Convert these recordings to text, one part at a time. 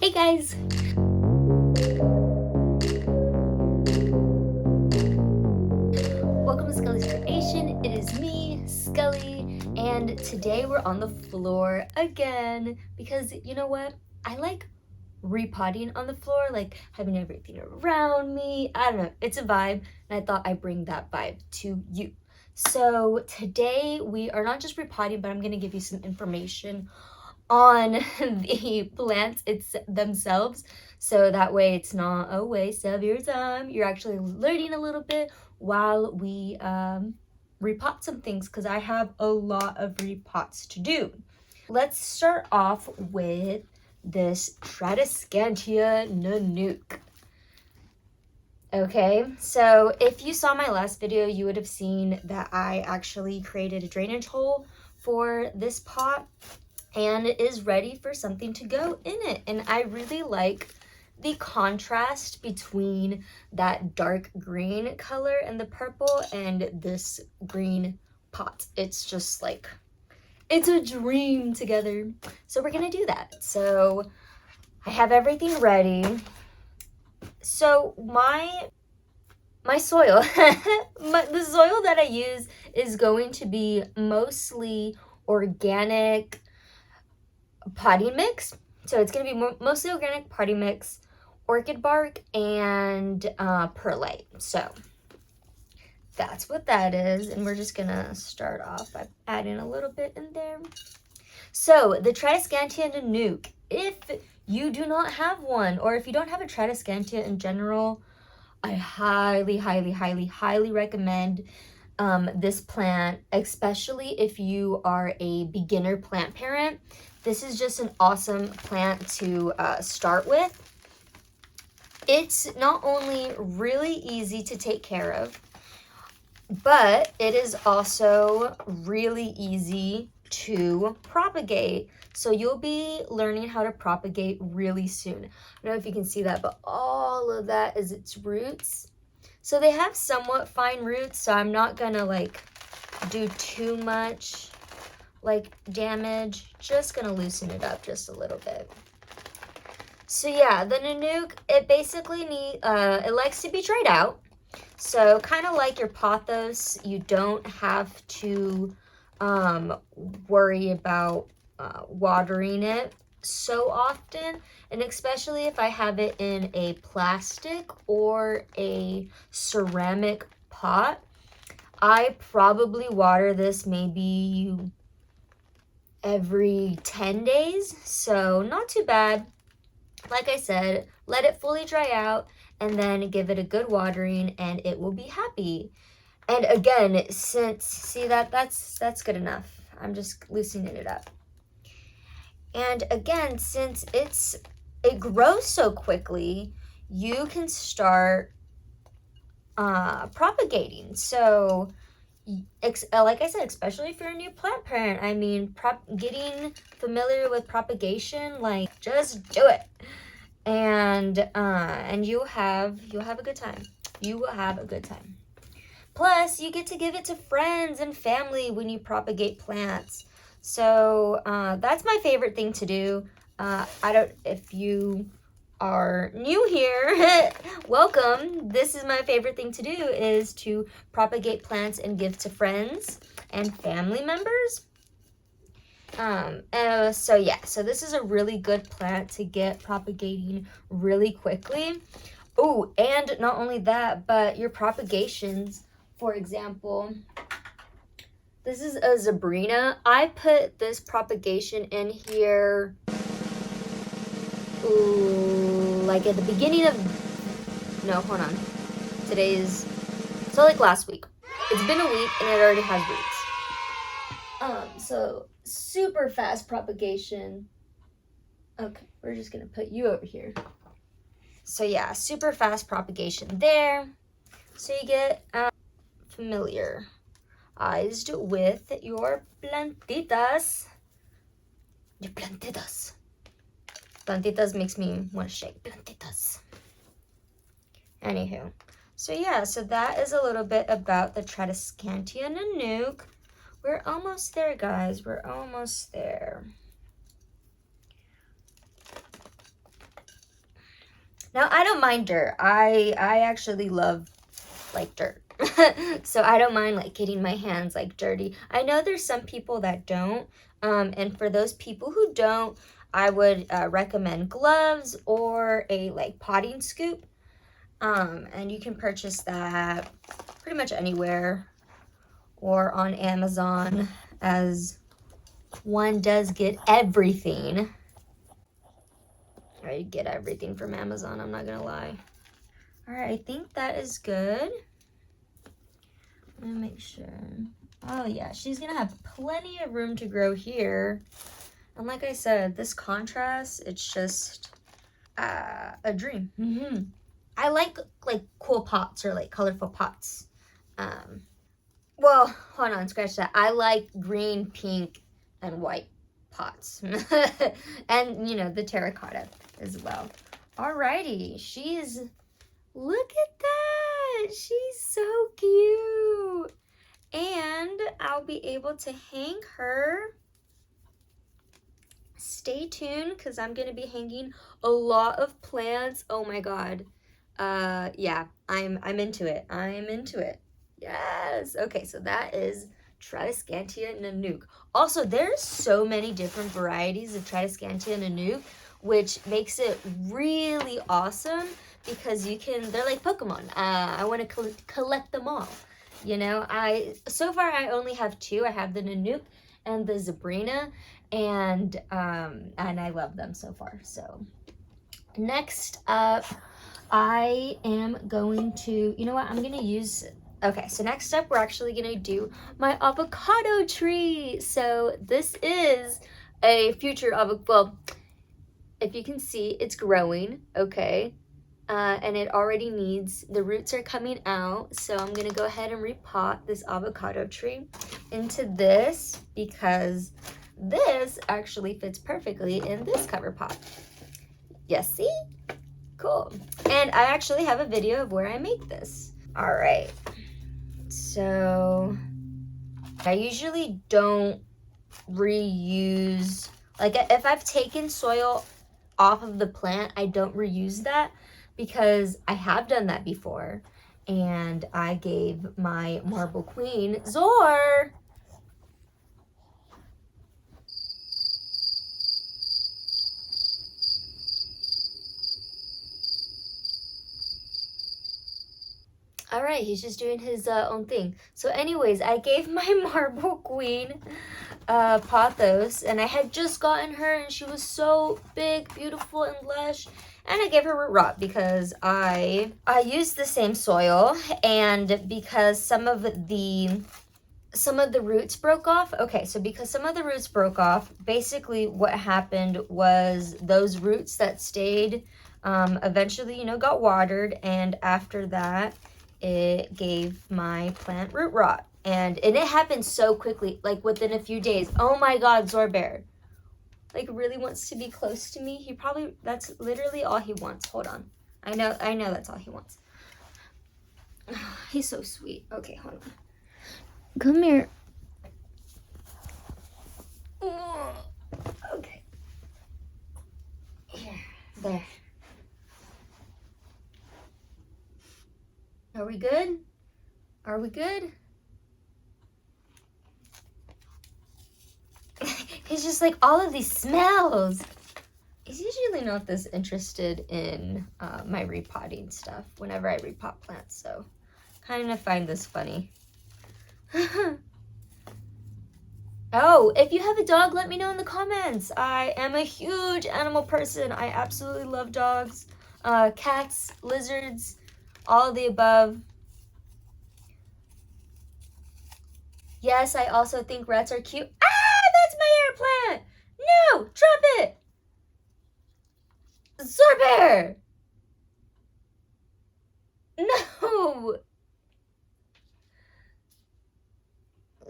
Hey guys! Welcome to Skully's Creation. It is me, Skully, and today we're on the floor again because you know what? I like repotting on the floor, like having everything around me. I don't know, it's a vibe, and I thought I'd bring that vibe to you. So today we are not just repotting, but I'm going to give you some information on the plants themselves, so that way it's not a waste of your time. You're actually learning a little bit while we repot some things, because I have a lot of repots to do. Let's start off with this Tradescantia Nanook. Okay, so if you saw my last video, you would have seen that I actually created a drainage hole for this pot, and it is ready for something to go in it. And I really like the contrast between that dark green color and the purple and this green pot. It's just like, it's a dream together. So we're gonna do that. So I have everything ready. So my soil, the soil that I use is going to be mostly organic potting mix. So it's going to be mostly organic potting mix, orchid bark, and perlite. So that's what that is. And we're just going to start off by adding a little bit in there. So the Tradescantia Nanook, if you do not have one, or if you don't have a Tradescantia in general, I highly, highly, highly, highly recommend this plant, especially if you are a beginner plant parent. This is just an awesome plant to start with. It's not only really easy to take care of, but it is also really easy to propagate. So you'll be learning how to propagate really soon. I don't know if you can see that, but all of that is its roots. So they have somewhat fine roots, so I'm not gonna like do too much like damage, just gonna loosen it up just a little bit. So yeah, the Nanook, it basically it likes to be dried out. So kind of like your pothos, you don't have to worry about watering it so often, and especially if I have it in a plastic or a ceramic pot, I probably water this maybe every 10 days, so not too bad. Like I said, let it fully dry out and then give it a good watering and it will be happy. And again, since, see that's good enough. I'm just loosening it up. And again, since it grows so quickly, you can start propagating. So like I said, especially if you're a new plant parent, I mean, getting familiar with propagation, like just do it, and you'll have a good time. You will have a good time. Plus, you get to give it to friends and family when you propagate plants. So that's my favorite thing to do. If you are new here, welcome. This is my favorite thing to do, is to propagate plants and give to friends and family members. So yeah, so this is a really good plant to get propagating really quickly. Oh, and not only that, but your propagations, for example, this is a Zabrina. I put this propagation in here like at the beginning of, no, hold on. So like last week. It's been a week and it already has roots. So super fast propagation. Okay, we're just gonna put you over here. So yeah, super fast propagation there. So you get familiarized with your plantitas. Your plantitas. Plantitas makes me want to shake. Plantitas. Anywho, so yeah, so that is a little bit about the Tradescantia Nanook. We're almost there, guys. We're almost there. Now, I don't mind dirt. I actually love, like, dirt. So I don't mind, like, getting my hands, like, dirty. I know there's some people that don't. And for those people who don't, I would recommend gloves or a, like, potting scoop. And you can purchase that pretty much anywhere or on Amazon, as one does get everything. I get everything from Amazon, I'm not gonna lie. All right, I think that is good. Let me make sure. Oh yeah, she's gonna have plenty of room to grow here. And like I said, this contrast, it's just a dream. I like cool pots or like colorful pots. Well, hold on, scratch that. I like green, pink, and white pots. And, you know, the terracotta as well. Alrighty, look at that. She's so cute. And I'll be able to hang her. Stay tuned, because I'm going to be hanging a lot of plants. Oh my God. Yeah, I'm into it. I'm into it. Yes. Okay, so that is Tradescantia Nanook. Also, there's so many different varieties of Tradescantia Nanook, which makes it really awesome because they're like Pokemon. I want to collect them all. You know, so far I only have two. I have the Nanook and the Zabrina, and I love them so far. So next up, I am going to, you know what, I'm gonna use, okay, so next up we're actually gonna do my avocado tree. So this is a future well, if you can see, it's growing, okay, and it already the roots are coming out. So I'm gonna go ahead and repot this avocado tree into this, because this actually fits perfectly in this cover pot. Yes, see? Cool. And I actually have a video of where I make this. All right. So I usually don't reuse, like if I've taken soil off of the plant, I don't reuse that, because I have done that before. And I gave my marble queen, Zor, all right, he's just doing his own thing. So anyways, I gave my marble queen pothos, and I had just gotten her, and she was so big, beautiful, and lush. And I gave her root rot because I used the same soil, and because some of the roots broke off. Okay, so because some of the roots broke off, basically what happened was those roots that stayed eventually, you know, got watered, and after that it gave my plant root rot. And it happened so quickly, like within a few days. Oh my God, Zorbear, like, really wants to be close to me. That's literally all he wants. Hold on. I know that's all he wants. He's so sweet. Okay, hold on. Come here. Okay. Here, there. Are we good? Are we good? He's just like, all of these smells. He's usually not this interested in my repotting stuff whenever I repot plants, so kind of find this funny. Oh, if you have a dog, let me know in the comments. I am a huge animal person. I absolutely love dogs, cats, lizards, all of the above. Yes, I also think rats are cute. Ah, that's my air plant. No, drop it. Zorbear. No.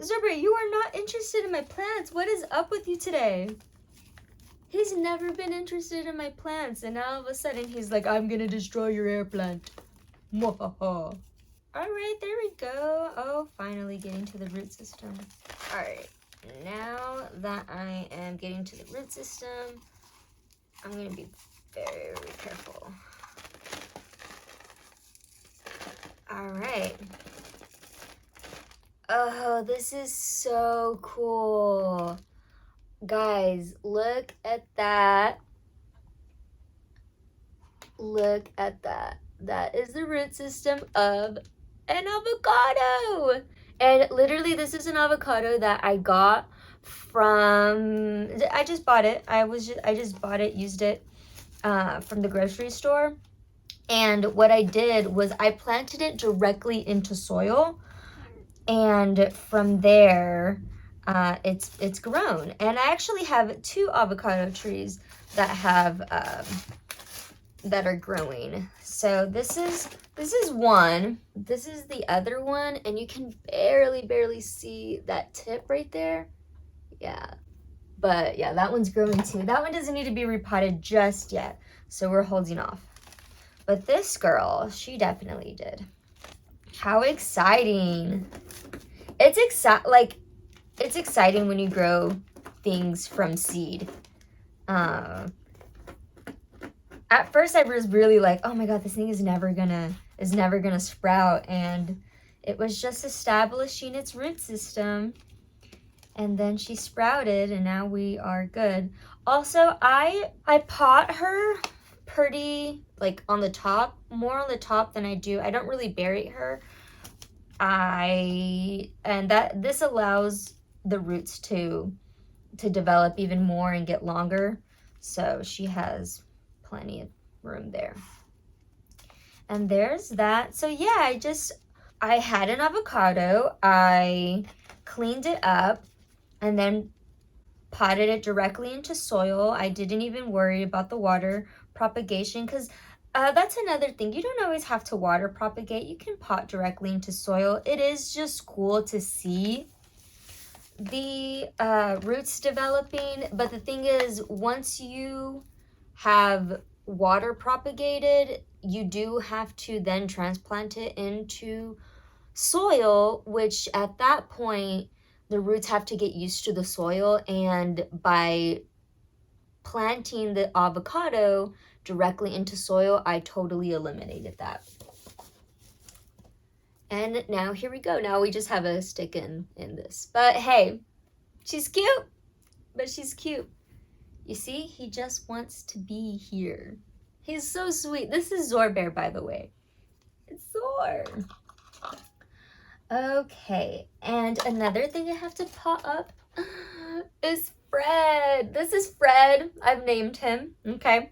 Zorbear, you are not interested in my plants. What is up with you today? He's never been interested in my plants, and now all of a sudden he's like, I'm gonna destroy your air plant. Mwahaha. All right, there we go. Oh, finally getting to the root system. All right, now that I am getting to the root system, I'm gonna be very careful. All right. Oh, this is so cool. Guys, look at that. Look at that. That is the root system of an avocado. And literally, this is an avocado that I got from, I just bought it. I just bought it, used it from the grocery store. And what I did was I planted it directly into soil. And from there, it's grown. And I actually have 2 avocado trees that have that are growing. So this is one. This is the other one, and you can barely see that tip right there. Yeah. But yeah, that one's growing too. That one doesn't need to be repotted just yet, so we're holding off. But this girl, she definitely did. How exciting. It's exciting when you grow things from seed. At first I was really like, oh my god, this thing is never gonna sprout, and it was just establishing its root system, and then she sprouted, and now we are good. Also, I pot her pretty like on the top, more on the top than I don't really bury her. This allows the roots to develop even more and get longer, so she has plenty of room there. And there's that. So yeah, I had an avocado, I cleaned it up, and then potted it directly into soil. I didn't even worry about the water propagation, because that's another thing. You don't always have to water propagate. You can pot directly into soil. It is just cool to see the roots developing, but the thing is, once you have water propagated, you do have to then transplant it into soil, which at that point the roots have to get used to the soil, and by planting the avocado directly into soil, I totally eliminated that. And now here we go. Now we just have a stick in this. But hey, she's cute. But she's cute. You see, he just wants to be here. He's so sweet. This is Zor Bear, by the way. It's Zor. Okay, and another thing I have to pot up is Fred. This is Fred. I've named him. Okay.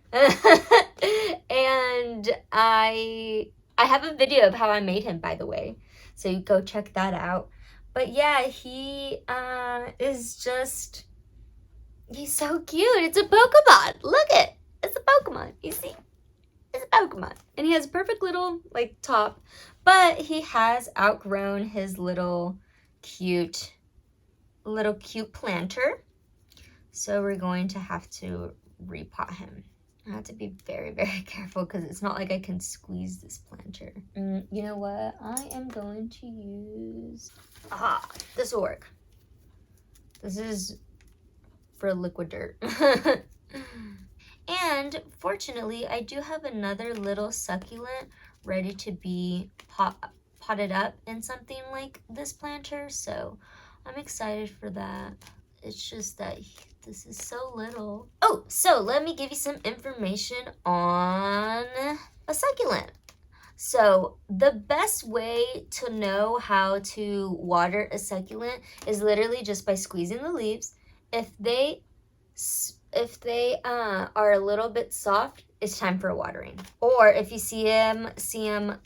And I have a video of how I made him, by the way, so you go check that out. But yeah, he is just, he's so cute. It's a Pokemon. Look it. It's a Pokemon. You see? It's a Pokemon. And he has a perfect little like top, but he has outgrown his little cute planter. So we're going to have to repot him. I have to be very careful because it's not like I can squeeze this planter. You know what? I am going to use... Aha! This will work. This is for liquid dirt. And fortunately, I do have another little succulent ready to be potted up in something like this planter. So I'm excited for that. It's just that this is so little. Oh, so let me give you some information on a succulent. So the best way to know how to water a succulent is literally just by squeezing the leaves. If they are a little bit soft, it's time for watering. Or if you see them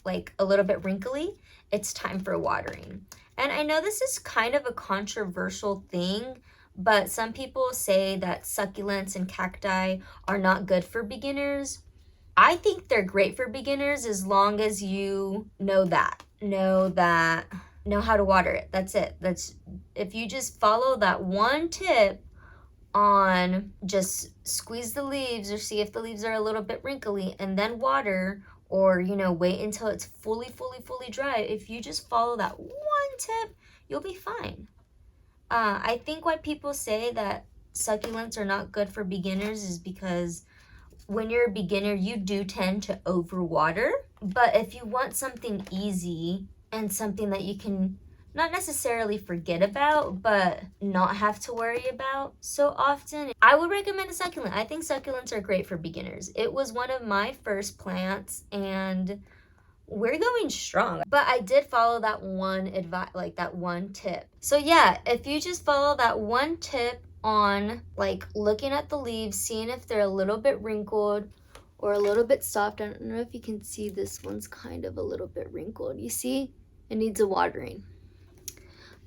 like a little bit wrinkly, it's time for watering. And I know this is kind of a controversial thing, but some people say that succulents and cacti are not good for beginners. I think they're great for beginners as long as you know how to water it. That's it. If you just follow that one tip on just squeeze the leaves or see if the leaves are a little bit wrinkly and then water, or wait until it's fully dry. If you just follow that one tip, you'll be fine. I think why people say that succulents are not good for beginners is because when you're a beginner, you do tend to overwater. But if you want something easy and something that you can not necessarily forget about, but not have to worry about so often, I would recommend a succulent. I think succulents are great for beginners. It was one of my first plants, and we're going strong. But I did follow that one that one tip. So yeah, if you just follow that one tip on like looking at the leaves, seeing if they're a little bit wrinkled or a little bit soft. I don't know if you can see, this one's kind of a little bit wrinkled. You see, it needs a watering.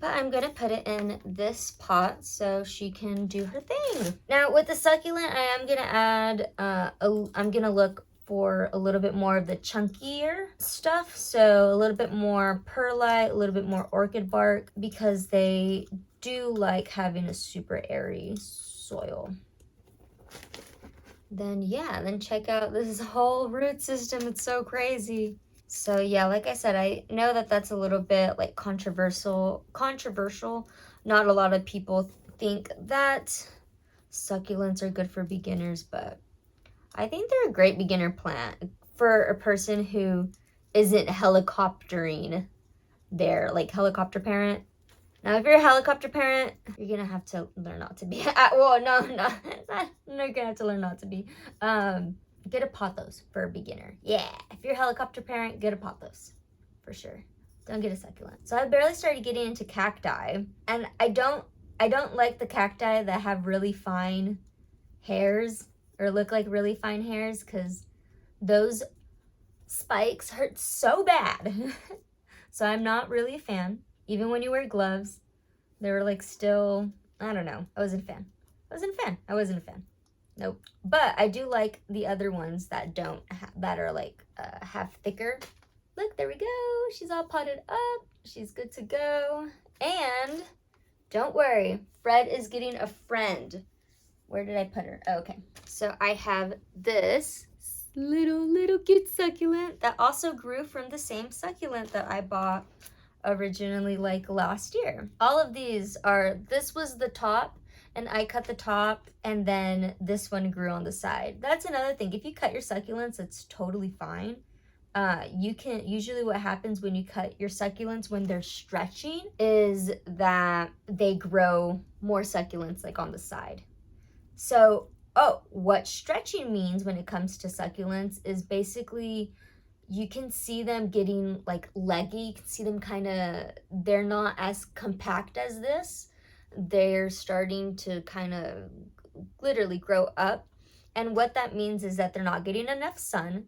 But I'm gonna put it in this pot so she can do her thing. Now with the succulent, I am gonna add, I'm gonna look for a little bit more of the chunkier stuff. So a little bit more perlite, a little bit more orchid bark, because they do like having a super airy soil. Then yeah, then check out this whole root system. It's so crazy. So yeah, like I said, I know that that's a little bit like controversial. Not a lot of people think that succulents are good for beginners, but I think they're a great beginner plant for a person who isn't helicoptering their like helicopter parent. Now, if you're a helicopter parent, you're gonna have to learn not to be. Well, no, you're gonna have to learn not to be. Get a pothos for a beginner. Yeah, if you're a helicopter parent, get a pothos for sure. Don't get a succulent. So I barely started getting into cacti, and I don't like the cacti that have really fine hairs or look like really fine hairs, because those spikes hurt so bad. So I'm not really a fan. Even when you wear gloves, they were like still, I don't know. I wasn't a fan. I wasn't a fan. Nope. But I do like the other ones that that are like have thicker. Look, there we go. She's all potted up. She's good to go. And don't worry, Fred is getting a friend. Where did I put her? Oh, okay. So I have this little cute succulent that also grew from the same succulent that I bought originally like last year. All of these are, this was the top and I cut the top, and then this one grew on the side. That's another thing. If you cut your succulents, it's totally fine. You can, usually what happens when you cut your succulents when they're stretching is that they grow more succulents like on the side. So, what stretching means when it comes to succulents is basically you can see them getting like leggy. You can see them kind of, they're not as compact as this. They're starting to kind of literally grow up. And what that means is that they're not getting enough sun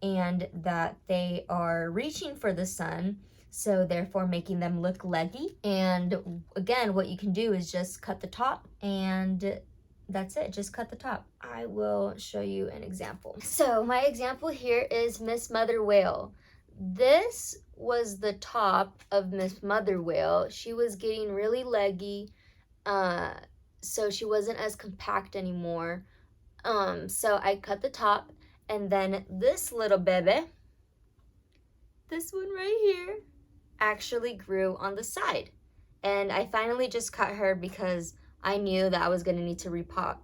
and that they are reaching for the sun. So therefore making them look leggy. And again, what you can do is just cut the top, and that's it. Just cut the top. I will show you an example. So my example here is Miss Mother Whale. This was the top of Miss Mother Whale. She was getting really leggy, so she wasn't as compact anymore. So I cut the top, and then this little baby, this one right here, actually grew on the side. And I finally just cut her because I knew that I was going to need to repot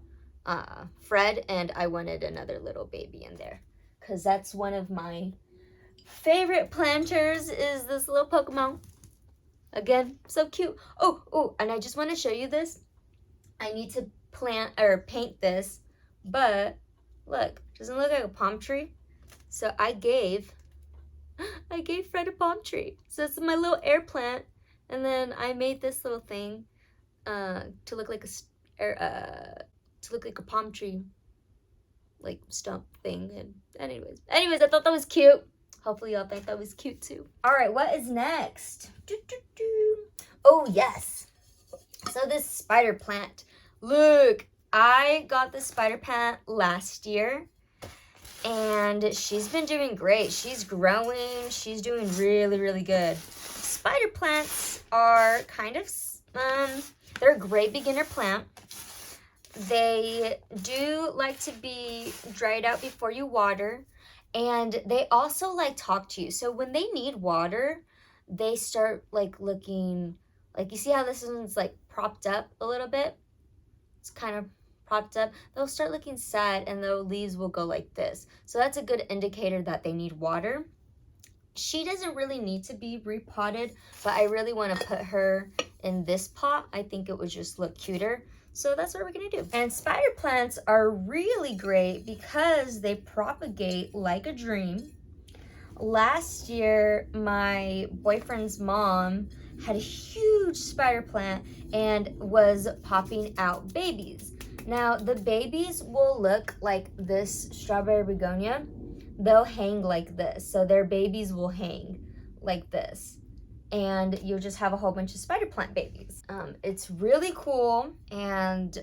Fred, and I wanted another little baby in there. Because that's one of my favorite planters, is this little Pokemon. Again, so cute. Oh, and I just want to show you this. I need to paint this, but look, doesn't it look like a palm tree? So I gave Fred a palm tree. So it's my little air plant, and then I made this little thing to look like a palm tree, like stump thing. And anyways, I thought that was cute. Hopefully y'all think that was cute too. All right, what is next? Oh yes. So this spider plant. Look, I got this spider plant last year, and she's been doing great. She's growing. She's doing really, really good. Spider plants are kind of they're a great beginner plant. They do like to be dried out before you water, and they also like talk to you. So when they need water, they start like looking, like you see how this one's like propped up a little bit? It's kind of propped up, they'll start looking sad and the leaves will go like this. So that's a good indicator that they need water. She doesn't really need to be repotted, but I really want to put her in this pot. I think it would just look cuter. So that's what we're gonna do. And spider plants are really great because they propagate like a dream. Last year, my boyfriend's mom had a huge spider plant and was popping out babies. Now, the babies will look like this strawberry begonia. They'll hang like this. So their babies will hang like this. And you'll just have a whole bunch of spider plant babies. It's really cool. And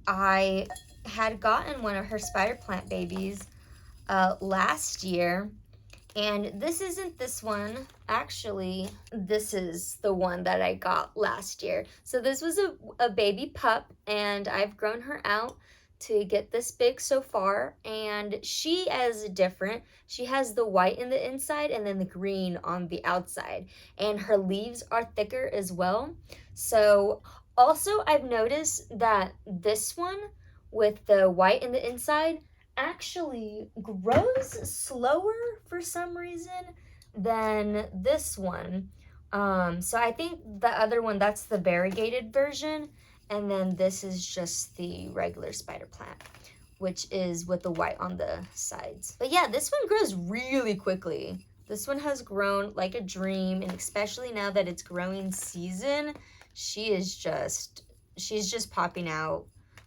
I had gotten one of her spider plant babies last year. And this isn't this one. Actually, this is the one that I got last year. So this was a baby pup, and I've grown her out to get this big so far. And she is different. She has the white in the inside and then the green on the outside. And her leaves are thicker as well. So also I've noticed that this one with the white in the inside actually grows slower for some reason than this one. So I think the other one, that's the variegated version, and then this is just the regular spider plant, which is with the white on the sides. But yeah, this one grows really quickly. This one has grown like a dream, and especially now that it's growing season, she's just popping out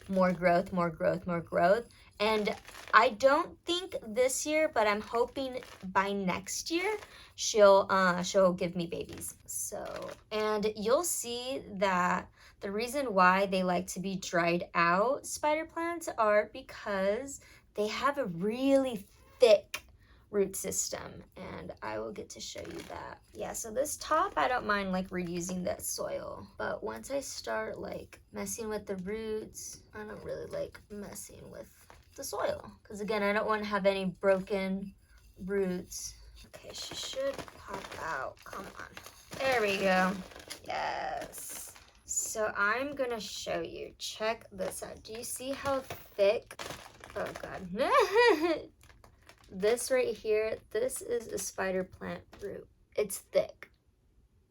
more growth, more growth, more growth. And I don't think this year, but I'm hoping by next year she'll give me babies. So, and you'll see that the reason why they like to be dried out spider plants are because they have a really thick root system, and I will get to show you that. Yeah, so this top, I don't mind like reusing that soil, but once I start like messing with the roots, I don't really like messing with the soil, because again, I don't want to have any broken roots. Okay, she should pop out. Come on, there we go. Yes. So I'm gonna show you. Check this out. Do you see how thick? Oh god. This right here, this is a spider plant root. It's thick.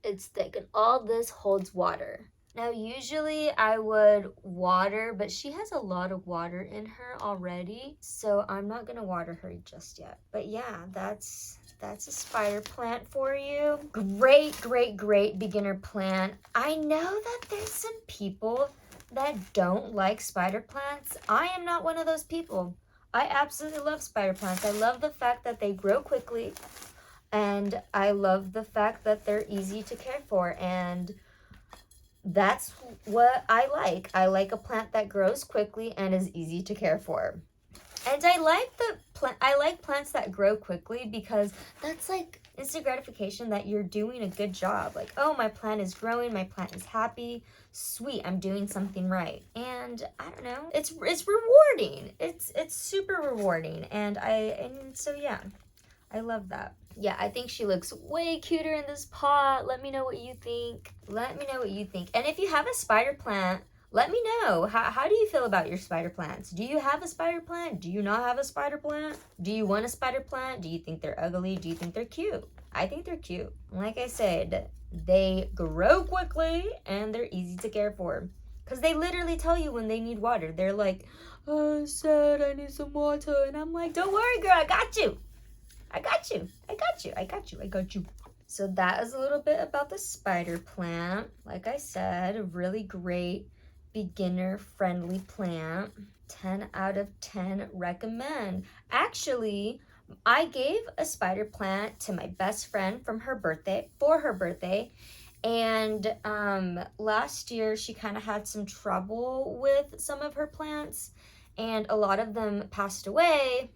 It's thick, and all this holds water. Now, usually I would water, but she has a lot of water in her already, so I'm not gonna water her just yet. But yeah, that's a spider plant for you. Great, great, great beginner plant. I know that there's some people that don't like spider plants. I am not one of those people. I absolutely love spider plants. I love the fact that they grow quickly, and I love the fact that they're easy to care for, and that's what I like. I like a plant that grows quickly and is easy to care for. And I like plants that grow quickly because that's like instant gratification that you're doing a good job. Like, oh, my plant is growing, my plant is happy. Sweet, I'm doing something right. And I don't know, it's rewarding. It's super rewarding. And so yeah, I love that. Yeah, I think she looks way cuter in this pot. Let me know what you think. Let me know what you think. And if you have a spider plant, let me know. How do you feel about your spider plants? Do you have a spider plant? Do you not have a spider plant? Do you want a spider plant? Do you think they're ugly? Do you think they're cute? I think they're cute. Like I said, they grow quickly and they're easy to care for. Because they literally tell you when they need water. They're like, oh, sad, I need some water. And I'm like, don't worry, girl, I got you. I got you. I got you. I got you. I got you. So that is a little bit about the spider plant. Like I said, a really great beginner-friendly plant. 10 out of 10 recommend. Actually, I gave a spider plant to my best friend for her birthday. And last year, she kind of had some trouble with some of her plants. And a lot of them passed away.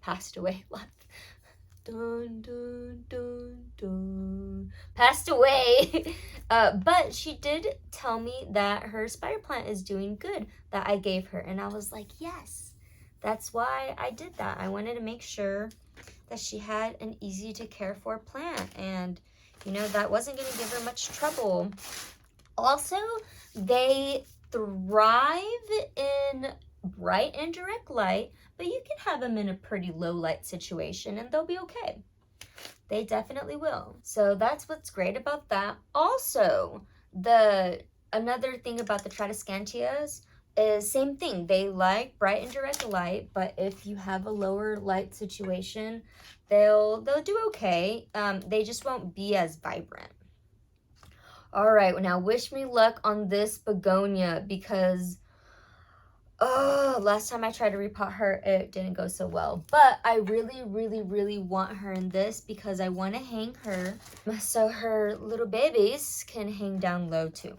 Dun, dun, dun, dun. Passed away. But she did tell me that her spider plant is doing good that I gave her. And I was like, yes, that's why I did that. I wanted to make sure that she had an easy to care for plant. And, you know, that wasn't going to give her much trouble. Also, they thrive in bright and direct light, but you can have them in a pretty low light situation and they'll be okay. They definitely will. So that's what's great about that. Also, another thing about the Tradescantias is same thing. They like bright and direct light, but if you have a lower light situation, they'll do okay. They just won't be as vibrant. All right, now wish me luck on this begonia because last time I tried to repot her, it didn't go so well. But I really, really, really want her in this because I want to hang her so her little babies can hang down low too.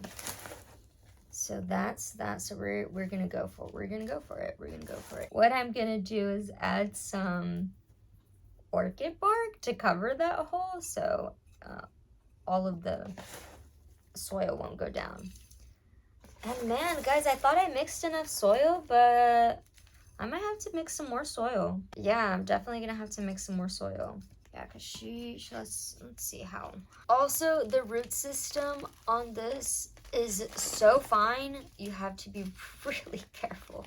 So that's so we're gonna go for it. We're gonna go for it. What I'm gonna do is add some orchid bark to cover that hole so all of the soil won't go down. And man, guys, I thought I mixed enough soil, but I might have to mix some more soil. Yeah, I'm definitely gonna have to mix some more soil. Yeah, because let's see how. Also, the root system on this is so fine. You have to be really careful.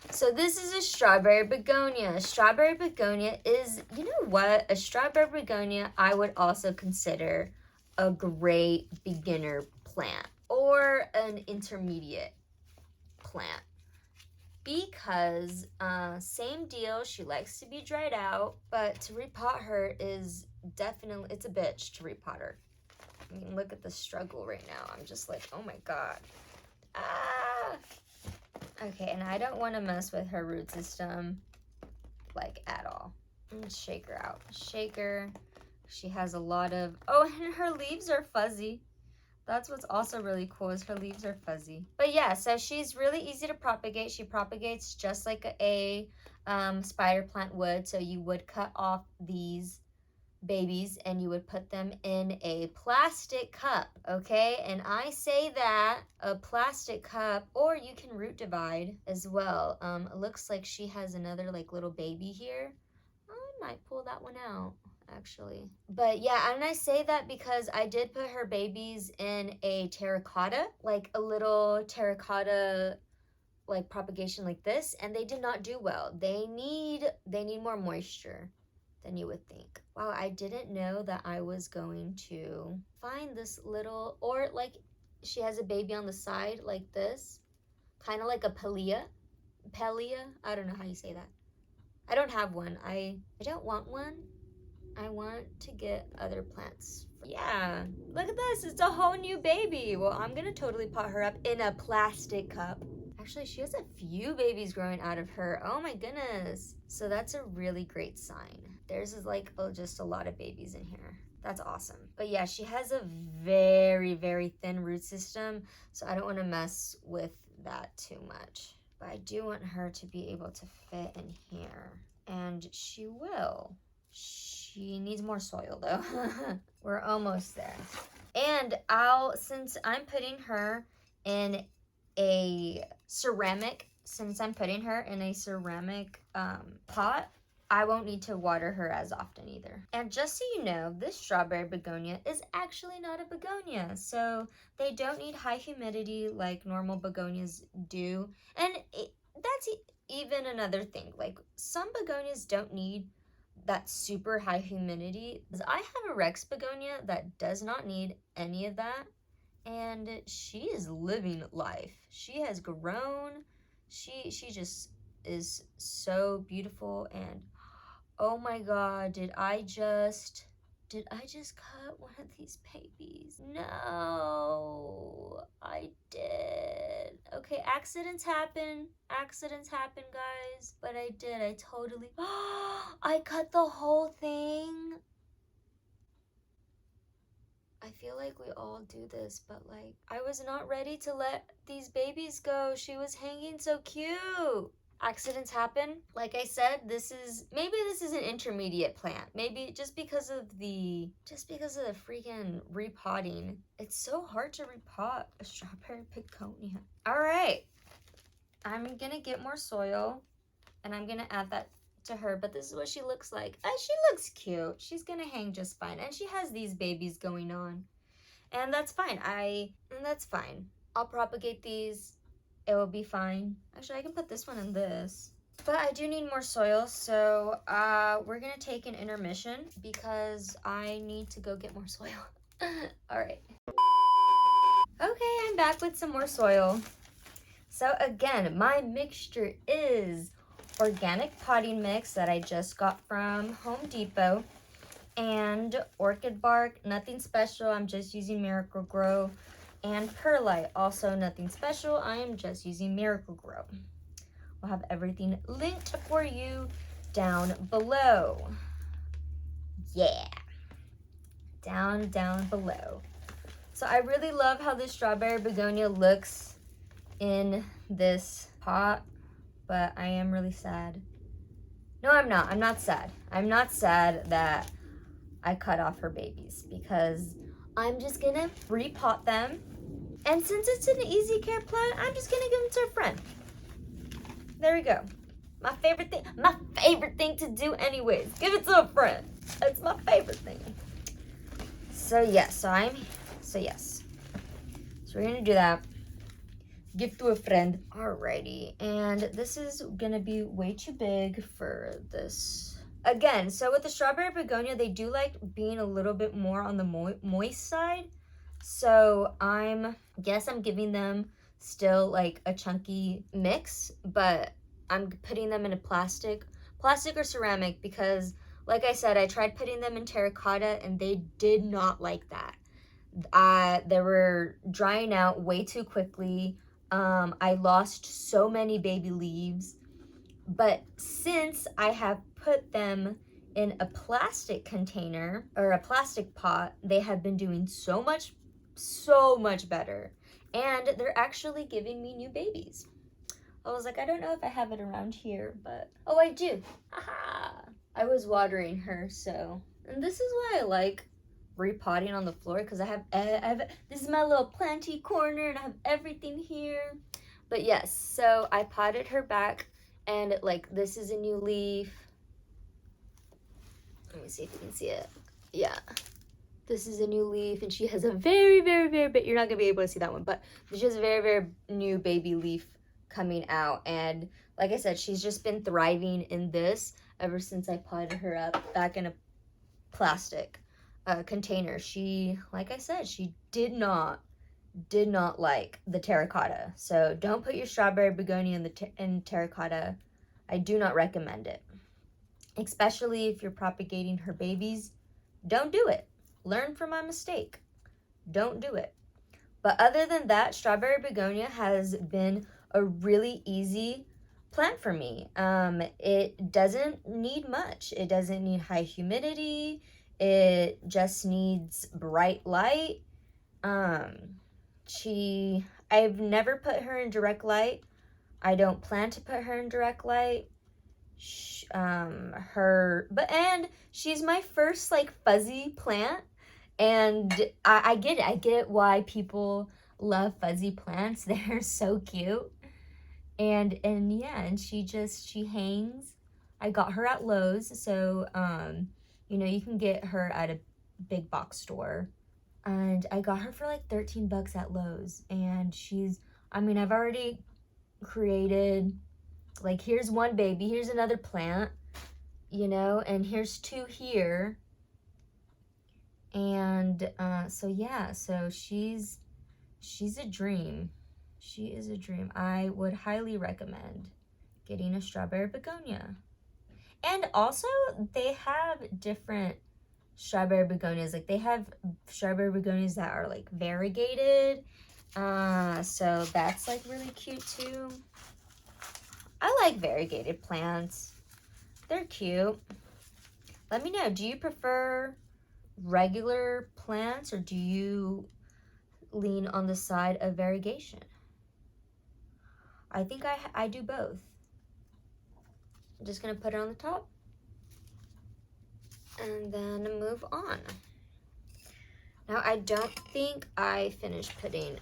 So this is a strawberry begonia. Strawberry begonia is, you know what? A strawberry begonia I would also consider a great beginner plant or an intermediate plant because same deal, she likes to be dried out, but to repot her is definitely, it's a bitch to repot her. I mean, look at the struggle right now. I'm just like, oh my god. Okay, and I don't want to mess with her root system like at all. Shake her out. Shake her. She has a lot of, and her leaves are fuzzy. That's what's also really cool is her leaves are fuzzy. But yeah, so she's really easy to propagate. She propagates just like a spider plant would. So you would cut off these babies and you would put them in a plastic cup, okay? And I say that a plastic cup, or you can root divide as well. It looks like she has another like little baby here. I might pull that one out actually. But yeah, and I say that because I did put her babies in a terracotta, like a little terracotta like propagation like this, and they did not do well. They need more moisture than you would think. Wow, I didn't know that I was going to find this little, or like she has a baby on the side like this, kind of like a Pelia, I don't know how you say that. I don't have one. I don't want one. I want to get other plants. Yeah, look at this. It's a whole new baby. Well, I'm gonna totally pot her up in a plastic cup. Actually, she has a few babies growing out of her. Oh my goodness. So that's a really great sign. Theirs is like, just a lot of babies in here. That's awesome. But yeah, she has a very, very thin root system, so I don't want to mess with that too much. But I do want her to be able to fit in here, and she will. She needs more soil though. We're almost there. And since I'm putting her in a ceramic pot, I won't need to water her as often either. And just so you know, this strawberry begonia is actually not a begonia. So they don't need high humidity like normal begonias do. And that's even another thing. Like some begonias don't need that super high humidity. I have a Rex begonia that does not need any of that, and she is living life. She has grown. She just is so beautiful, and oh my god, did I just cut one of these babies? No, I did. Okay, accidents happen, guys, but I did. I totally, I cut the whole thing. I feel like we all do this, but like, I was not ready to let these babies go. She was hanging so cute. Accidents happen. Like I said, maybe this is an intermediate plant. Maybe just because of the freaking repotting. It's so hard to repot a strawberry begonia. All right, I'm gonna get more soil and I'm gonna add that to her, but this is what she looks like. She looks cute. She's gonna hang just fine, and she has these babies going on, and that's fine. I'll propagate these it will be fine. Actually, I can put this one in this. But I do need more soil, so we're gonna take an intermission because I need to go get more soil. All right. Okay, I'm back with some more soil. So again, my mixture is organic potting mix that I just got from Home Depot and orchid bark, nothing special. I'm just using Miracle Grow, and perlite, also nothing special. I am just using Miracle Grow. We'll have everything linked for you down below. Yeah, down below. So I really love how this strawberry begonia looks in this pot, but I am really sad. No, I'm not. I'm not sad. I'm not sad that I cut off her babies because I'm just gonna repot them. And since it's an easy care plant, I'm just gonna give them to a friend. There we go. My favorite thing to do anyways. Give it to a friend. It's my favorite thing. So yes, so we're gonna do that. Give to a friend. Alrighty, and this is gonna be way too big for this. Again, so with the strawberry begonia, they do like being a little bit more on the moist side. So I'm giving them still like a chunky mix, but I'm putting them in a plastic or ceramic because like I said, I tried putting them in terracotta and they did not like that. They were drying out way too quickly. I lost so many baby leaves, but since I have put them in a plastic container or a plastic pot, they have been doing so much better, and they're actually giving me new babies. I was like, I don't know if I have it around here, but oh, I do. Haha. I was watering her, so, and this is why I like repotting on the floor, because I have this is my little planty corner and I have everything here. But yes, so I potted her back, and like this is a new leaf. Let me see if you can see it. Yeah, this is a new leaf, and she has a very bit, you're not gonna be able to see that one, but she has a very new baby leaf coming out. And like I said, she's just been thriving in this ever since I potted her up back in a plastic container. She, like I said, she did not like the terracotta. So don't put your strawberry begonia in terracotta. I do not recommend it, especially if you're propagating her babies. Don't do it. Learn from my mistake. Don't do it. But other than that, strawberry begonia has been a really easy plant for me. It doesn't need much. It doesn't need high humidity. It just needs bright light. I've never put her in direct light. I don't plan to put her in direct light. And she's my first like fuzzy plant, and I get it. I get why people love fuzzy plants. They're so cute. And yeah, and she hangs. I got her at Lowe's, so you know, you can get her at a big box store. And I got her for like 13 bucks at Lowe's, and I've already created, like, here's one baby, here's another plant, you know, and here's two here. And so yeah, so she's a dream. She is a dream. I would highly recommend getting a strawberry begonia. And also, they have different strawberry begonias. Like, they have strawberry begonias that are like variegated. So that's like really cute too. I like variegated plants. They're cute. Let me know, do you prefer regular plants or do you lean on the side of variegation? I think I do both. I'm just gonna put it on the top and then move on. Now, I don't think I finished putting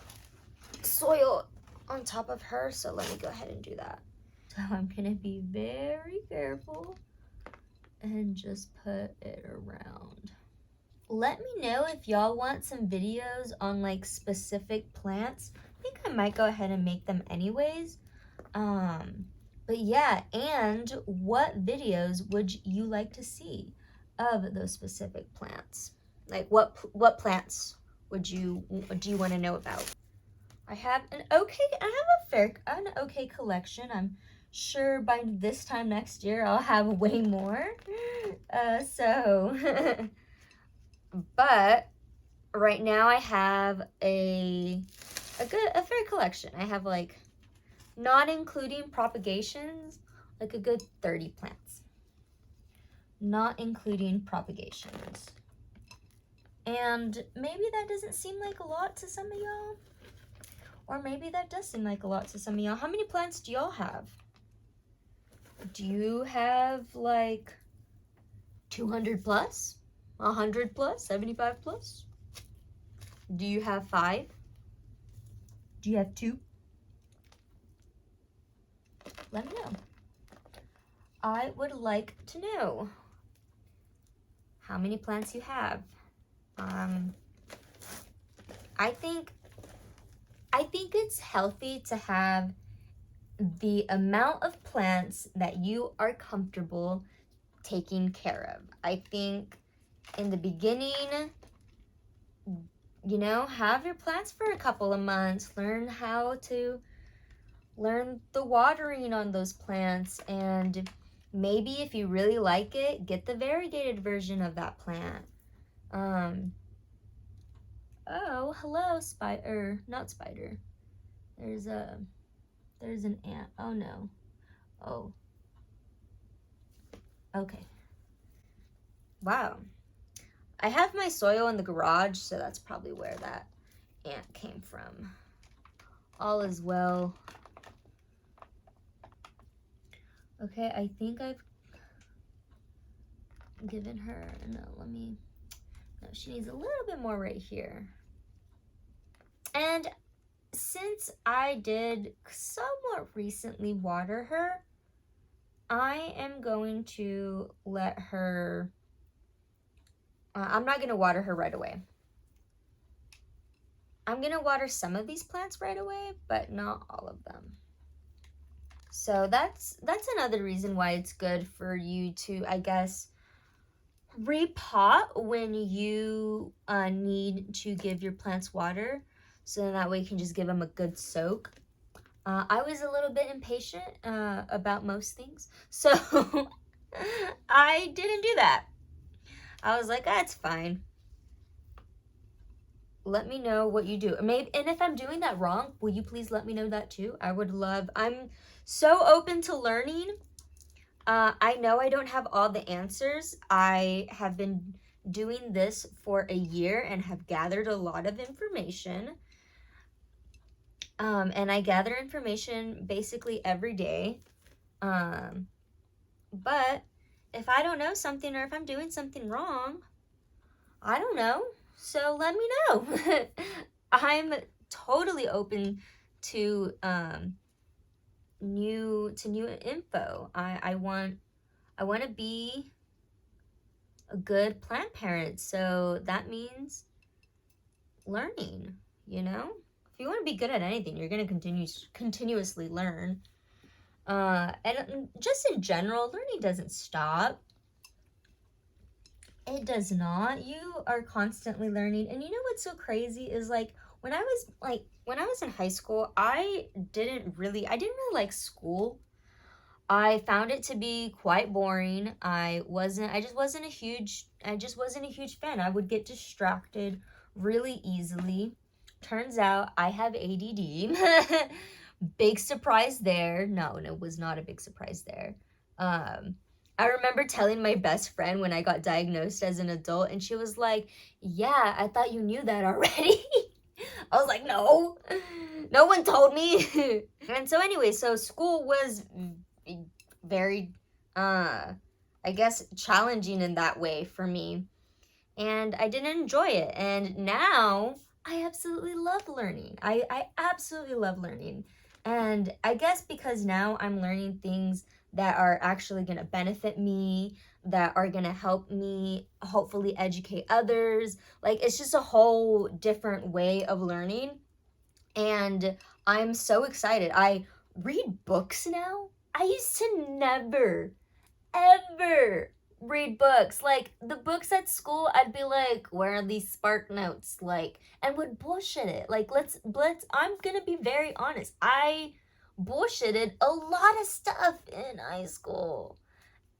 soil on top of her, so let me go ahead and do that. So I'm gonna be very careful and just put it around. Let me know if y'all want some videos on like specific plants think I might go ahead and make them anyways. But yeah, and what videos would you like to see of those specific plants? Like what plants do you want to know about? I have an okay collection. I'm sure by this time next year I'll have way more. But right now I have a fair collection. I have, like, not including propagations, like a good 30 plants. Not including propagations. And maybe that doesn't seem like a lot to some of y'all. Or maybe that does seem like a lot to some of y'all. How many plants do y'all have? Do you have like 200 plus? 100 plus? 75 plus? Do you have 5? Do you have 2? Let me know. I would like to know how many plants you have. I think it's healthy to have the amount of plants that you are comfortable taking care of. I think in the beginning, you know, have your plants for a couple of months, learn the watering on those plants, and maybe if you really like it, get the variegated version of that plant. Oh, hello, spider. Not spider. There's an ant. Oh no. Oh. Okay. Wow. I have my soil in the garage, so that's probably where that ant came from. All is well. Okay, I think I've given her, no, she needs a little bit more right here. And since I did somewhat recently water her, I am going to let her, I'm not going to water her right away. I'm going to water some of these plants right away, but not all of them. So that's another reason why it's good for you to, I guess, repot when you need to give your plants water, so that way you can just give them a good soak. I was a little bit impatient about most things, so I didn't do that. I was like, that's fine. Let me know what you do. Maybe, and if I'm doing that wrong, will you please let me know that too? I'm so open to learning. I know I don't have all the answers. I have been doing this for a year and have gathered a lot of information. And I gather information basically every day. But if I don't know something, or if I'm doing something wrong, I don't know. So let me know. I'm totally open to new info. I want to be a good plant parent, so that means learning, you know? If you want to be good at anything, you're going to continuously learn. And just in general, learning doesn't stop. It does not. You are constantly learning. And you know what's so crazy is, like, when I was in high school, I didn't really like school. I found it to be quite boring. I just wasn't a huge fan. I would get distracted really easily. Turns out I have ADD. Big surprise there. No, it was not a big surprise there. I remember telling my best friend when I got diagnosed as an adult, and she was like, yeah, I thought you knew that already. I was like, no one told me. And so anyway, so school was very, I guess, challenging in that way for me. And I didn't enjoy it. And now I absolutely love learning. I absolutely love learning. And I guess because now I'm learning things that are actually going to benefit me, that are going to help me hopefully educate others. Like, it's just a whole different way of learning. And I'm so excited. I read books now. I used to never, ever read books. Like, the books at school, I'd be like, where are these spark notes? Like, and would bullshit it. Like, I'm gonna be very honest. I bullshitted a lot of stuff in high school.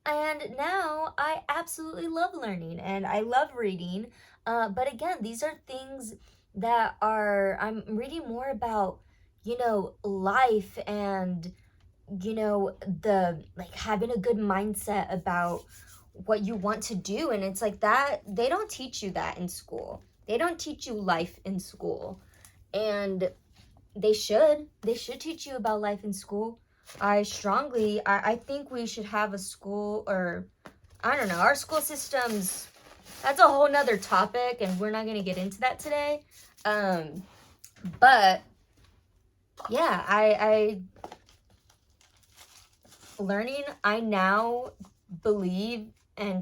And now I absolutely love learning and I love reading. But again, these are things that I'm reading more about, life and, like having a good mindset about what you want to do. And it's like that, they don't teach you that in school. They don't teach you life in school. And they should. They should teach you about life in school. I think we should have a school, or I don't know, our school systems, that's a whole nother topic and we're not going to get into that today. But yeah, I learning, I now believe I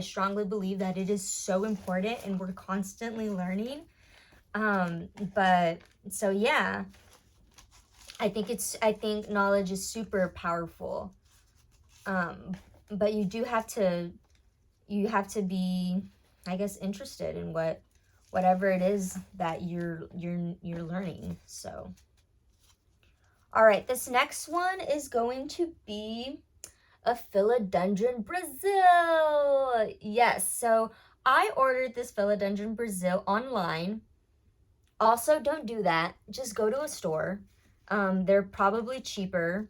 strongly believe that it is so important and we're constantly learning. But so yeah, I think knowledge is super powerful. But you have to be, I guess, interested in whatever it is that you're learning. So, all right, this next one is going to be a philodendron Brazil. Yes, so I ordered this philodendron Brazil online. Also, don't do that. Just go to a store. They're probably cheaper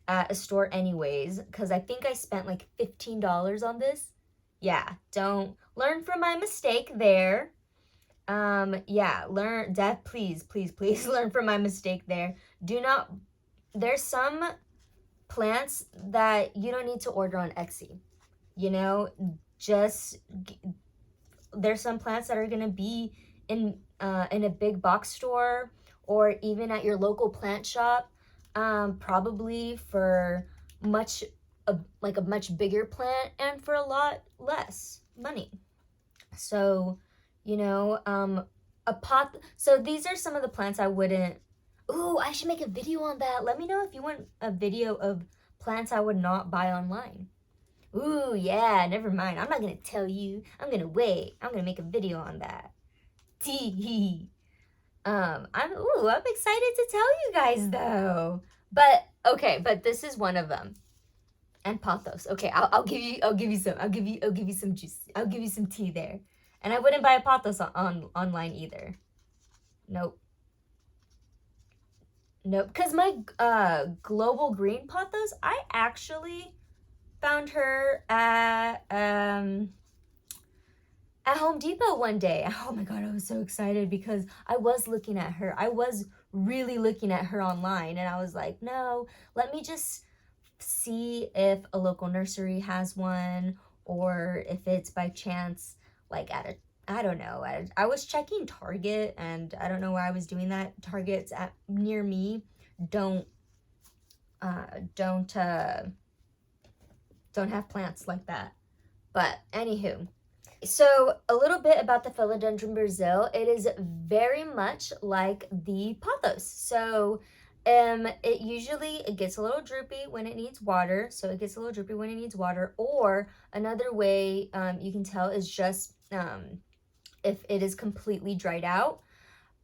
at a store anyways, because I think I spent like $15 on this. Yeah, don't learn from my mistake there. Yeah, learn that, please, please, please learn from my mistake there. There's some plants that you don't need to order on Etsy. Just there's some plants that are gonna be in a big box store or even at your local plant shop, probably for like a much bigger plant and for a lot less money. So, a pot. So these are some of the plants I wouldn't. Ooh, I should make a video on that. Let me know if you want a video of plants I would not buy online. Ooh, yeah, never mind. I'm not gonna tell you. I'm gonna wait. I'm gonna make a video on that. Tee. I'm excited to tell you guys though. But okay, but this is one of them. And pothos. Okay, I'll give you some juice. I'll give you some tea there. And I wouldn't buy a pothos online either. Nope. Because my global green pothos, I actually found her at Home Depot one day. Oh my god, I was so excited because I was looking at her. I was really looking at her online and I was like, no, let me just see if a local nursery has one or if it's by chance like I don't know. I was checking Target and I don't know why I was doing that. Targets near me don't have plants like that. But anywho, so a little bit about the philodendron Brazil. It is very much like the pothos. So it gets a little droopy when it needs water. Or another way you can tell is just if it is completely dried out.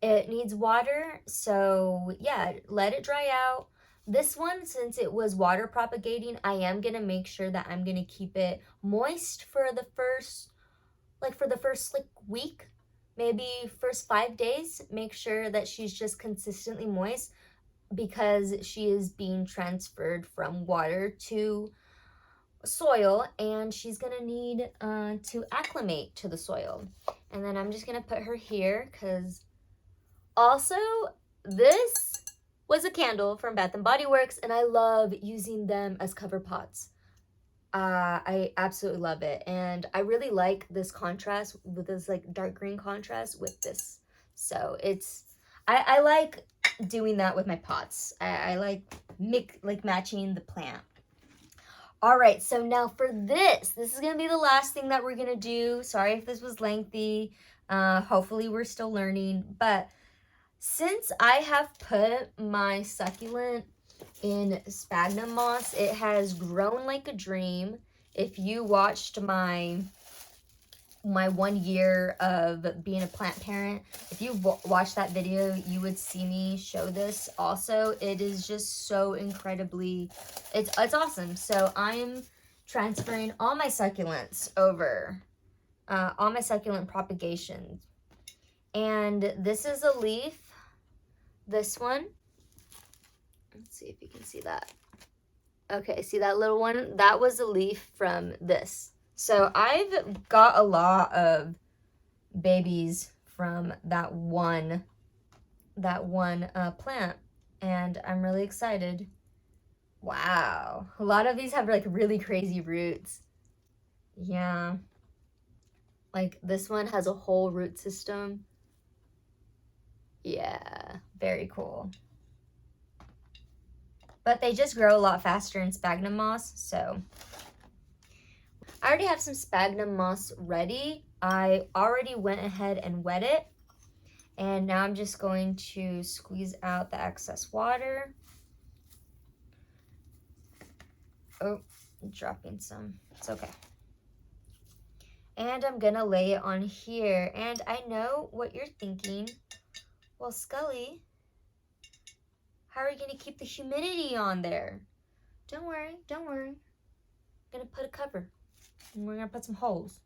It needs water, so yeah, let it dry out. This one, since it was water propagating, I am gonna make sure that I'm gonna keep it moist for the first week, maybe first 5 days. Make sure that she's just consistently moist because she is being transferred from water to soil and she's gonna need to acclimate to the soil. And then I'm just gonna put her here because also this was a candle from Bath and Body Works and I love using them as cover pots. I absolutely love it, and I really like this contrast with this like dark green contrast with this. So I like doing that with my pots. I like matching the plant. All right, so now for this is gonna be the last thing that we're gonna do. Sorry if this was lengthy. Hopefully we're still learning, but Since I have put my succulent in sphagnum moss, it has grown like a dream. If you watched my 1 year of being a plant parent, if you watched that video, you would see me show this also. It is just so incredibly, it's awesome. So I'm transferring all my succulents over, all my succulent propagations. And this is a leaf, this one. Let's see if you can see that. Okay, see that little one? That was a leaf from this. So I've got a lot of babies from that one plant, and I'm really excited. Wow, a lot of these have like really crazy roots. Yeah, like this one has a whole root system. Yeah, very cool. But they just grow a lot faster in sphagnum moss, so I already have some sphagnum moss ready. I already went ahead and wet it. And now I'm just going to squeeze out the excess water. Oh, I'm dropping some. It's okay. And I'm gonna lay it on here. And I know what you're thinking. Well, Skully, how are you gonna keep the humidity on there? Don't worry, don't worry. I'm gonna put a cover. And we're gonna put some holes.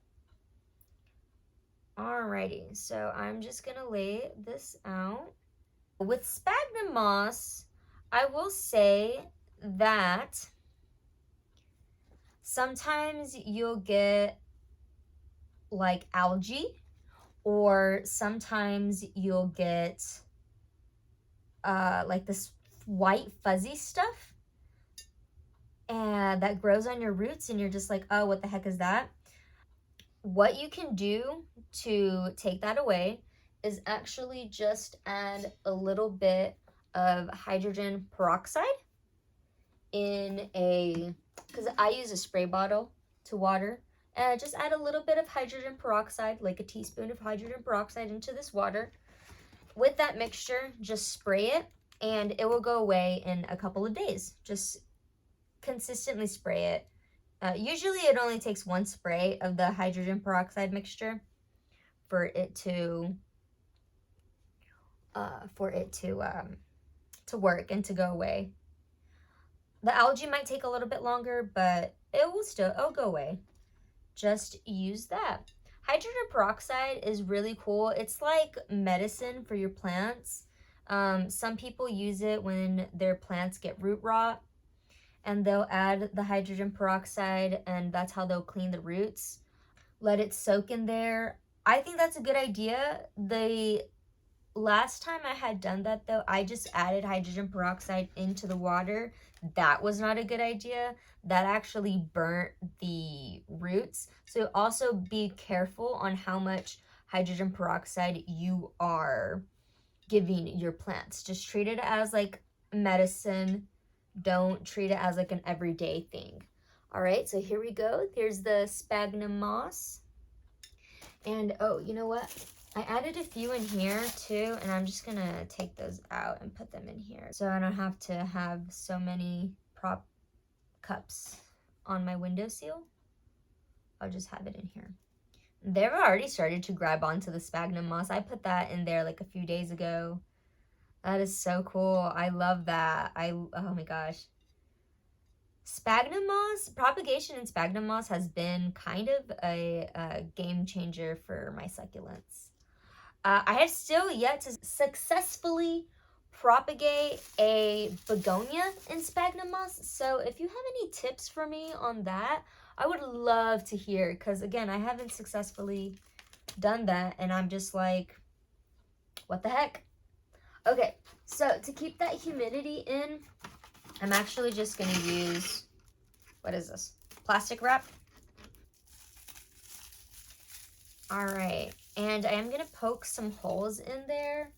Alrighty, so I'm just gonna lay this out. With sphagnum moss, I will say that sometimes you'll get like algae, or sometimes you'll get like this white fuzzy stuff and that grows on your roots, and you're just like, oh, what the heck is that? What you can do to take that away is actually just add a little bit of hydrogen peroxide in a, because I use a spray bottle to water, and just add a little bit of hydrogen peroxide, like a teaspoon of hydrogen peroxide into this water. With that mixture, just spray it, and it will go away in a couple of days. Just consistently spray it. Usually it only takes one spray of the hydrogen peroxide mixture for it to work and to go away. The algae might take a little bit longer, but it'll go away. Just use that. Hydrogen peroxide is really cool. It's like medicine for your plants. Some people use it when their plants get root rot, and they'll add the hydrogen peroxide, and that's how they'll clean the roots. Let it soak in there. I think that's a good idea. The last time I had done that, though, I just added hydrogen peroxide into the water. That was not a good idea. That actually burnt the roots. So also be careful on how much hydrogen peroxide you are giving your plants. Just treat it as like medicine. Don't treat it as like an everyday thing. All right, so here we go. There's the sphagnum moss. And oh, you know what? I added a few in here too, and I'm just gonna take those out and put them in here so I don't have to have so many prop cups on my windowsill. I'll just have it in here. They've already started to grab onto the sphagnum moss. I put that in there like a few days ago. That is so cool. I love that. Oh my gosh. Sphagnum moss, propagation in sphagnum moss has been kind of a game changer for my succulents. I have still yet to successfully propagate a begonia in sphagnum moss. So if you have any tips for me on that, I would love to hear, because again, I haven't successfully done that, and I'm just like, what the heck? Okay, so to keep that humidity in, I'm actually just going to use, what is this? Plastic wrap. All right, and I am going to poke some holes in there.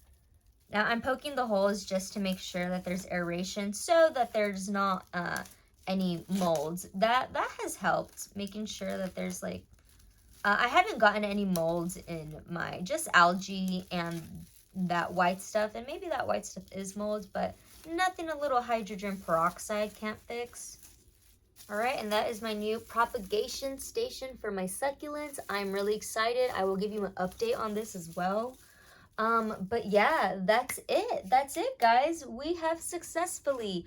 Now I'm poking the holes just to make sure that there's aeration so that there's not any molds. That has helped, making sure that there's like, I haven't gotten any molds in my, just algae and that white stuff, and maybe that white stuff is mold, but nothing a little hydrogen peroxide can't fix. All right, and that is my new propagation station for my succulents. I'm really excited. I will give you an update on this as well. But yeah, that's it. That's it, guys. We have successfully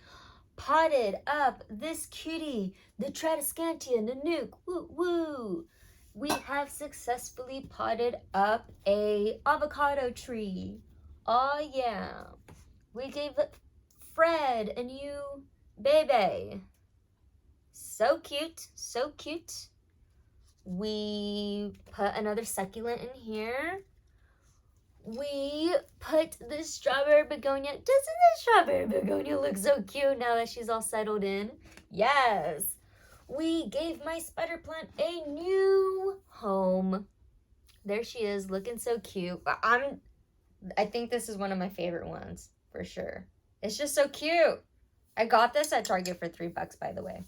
potted up this cutie, the Tradescantia Nanook. Woo woo. We have successfully potted up a avocado tree. Oh yeah. We gave Fred a new baby. So cute, so cute. We put another succulent in here. We put the strawberry begonia. Doesn't the strawberry begonia look so cute now that she's all settled in? Yes. We gave my spider plant a new home. There she is, looking so cute. I think this is one of my favorite ones, for sure. It's just so cute. I got this at Target for $3, by the way.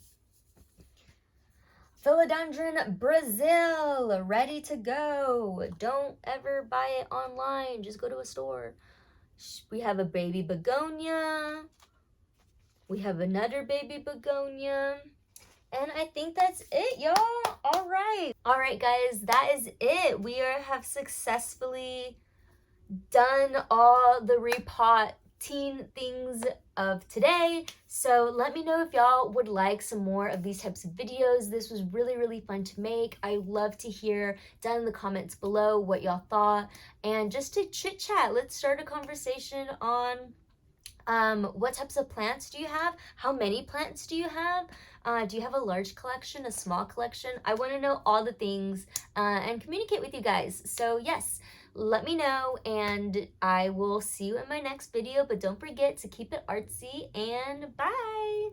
Philodendron Brazil, ready to go. Don't ever buy it online. Just go to a store. We have a baby begonia. We have another baby begonia. And I think that's it, y'all. All right. All right, guys, that is it. We have successfully done all the repotting things of today. So let me know if y'all would like some more of these types of videos. This was really, really fun to make. I love to hear down in the comments below what y'all thought. And just to chit chat, let's start a conversation on what types of plants do you have? How many plants do you have? Do you have a large collection, a small collection? I want to know all the things and communicate with you guys. So yes, let me know, and I will see you in my next video. But don't forget to keep it artsy, and bye!